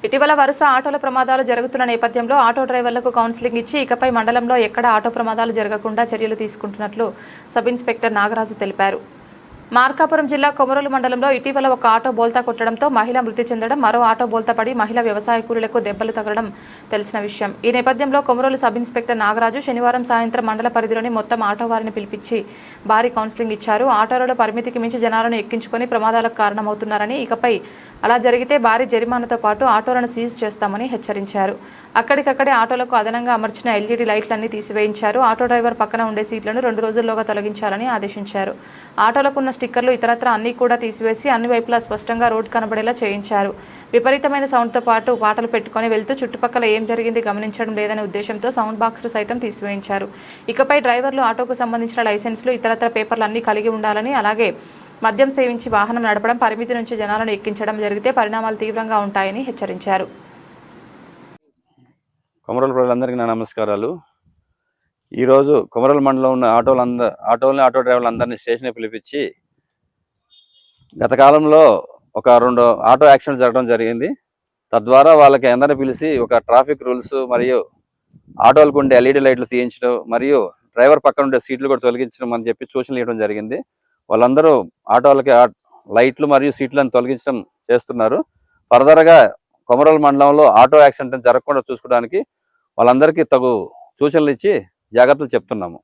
ఇటీవల వరుస ఆటోల ప్రమాదాలు జరుగుతున్న నేపథ్యంలో ఆటో డ్రైవర్లకు కౌన్సిలింగ్ ఇచ్చి ఇకపై మండలంలో ఎక్కడ ఆటో ప్రమాదాలు జరగకుండా చర్యలు తీసుకుంటున్నట్లు సబ్ ఇన్స్పెక్టర్ నాగరాజు తెలిపారు. మార్కాపురం జిల్లా కొమరోలు మండలంలో ఇటీవల ఒక ఆటో బోల్తా కొట్టడంతో మహిళ మృతి చెందడం, మరో ఆటో బోల్తా పడి మహిళ వ్యవసాయ కూలీలకు దెబ్బలు తగలడం తెలిసిన విషయం. ఈ నేపథ్యంలో కొమరోలు సబ్ ఇన్స్పెక్టర్ నాగరాజు శనివారం సాయంత్రం మండల పరిధిలోని మొత్తం ఆటో వారిని పిలిపించి భారీ కౌన్సిలింగ్ ఇచ్చారు. ఆటోలలో పరిమితికి మించి జనాలను ఎక్కించుకొని ప్రమాదాలకు కారణమవుతున్నారని, ఇకపై అలా జరిగితే భారీ జరిమానాతో పాటు ఆటోలను సీజ్ చేస్తామని హెచ్చరించారు. అక్కడికక్కడే ఆటోలకు అదనంగా అమర్చిన ఎల్ఈడీ లైట్లన్నీ తీసివేయించారు. ఆటో డ్రైవర్ పక్కన ఉండే సీట్లను 2 రోజుల్లోగా తొలగించాలని ఆదేశించారు. ఆటోలకున్న స్టిక్కర్లు ఇతరత్ర అన్నీ కూడా తీసివేసి అన్ని వైపులా స్పష్టంగా రోడ్డు కనబడేలా చేయించారు. విపరీతమైన సౌండ్తో పాటు పాటలు పెట్టుకుని వెళ్తూ చుట్టుపక్కల ఏం జరిగింది గమనించడం లేదనే ఉద్దేశంతో సౌండ్ బాక్స్లు సైతం తీసివేయించారు. ఇకపై డ్రైవర్లు ఆటోకు సంబంధించిన లైసెన్సులు ఇతరత్ర పేపర్లు అన్నీ కలిగి ఉండాలని, అలాగే మద్యం సేవించి వాహనం నడపడం, పరిమితి నుంచి జనాలను ఎక్కించడం జరిగితే పరిణామాలు తీవ్రంగా ఉంటాయని హెచ్చరించారు. కొమరోలు ప్రజలందరికీ నా నమస్కారాలు. ఈరోజు కొమరోలు మండలంలో ఉన్న ఆటో డ్రైవర్లందరినీ స్టేషన్కి పిలిపించి గత కాలంలో ఒక 2 ఆటో యాక్సిడెంట్ జరగడం జరిగింది. తద్వారా వాళ్ళకి అందరినీ పిలిచి ఒక ట్రాఫిక్ రూల్స్ మరియు ఆటోలకు ఉండే ఎల్ఈడి లైట్లు తీయించడం మరియు డ్రైవర్ పక్కన ఉండే సీట్లు కూడా తొలగించడం అని చెప్పి సూచనలు ఇవ్వడం జరిగింది. వాళ్ళందరూ ఆటోలకి లైట్లు మరియు సీట్లను తొలగించడం చేస్తున్నారు. ఫర్దర్గా కొమరోలు మండలంలో ఆటో యాక్సిడెంట్ జరగకుండా చూసుకోవడానికి వాళ్ళందరికీ తగు సూచనలు ఇచ్చి జాగ్రత్తలు చెప్తున్నాము.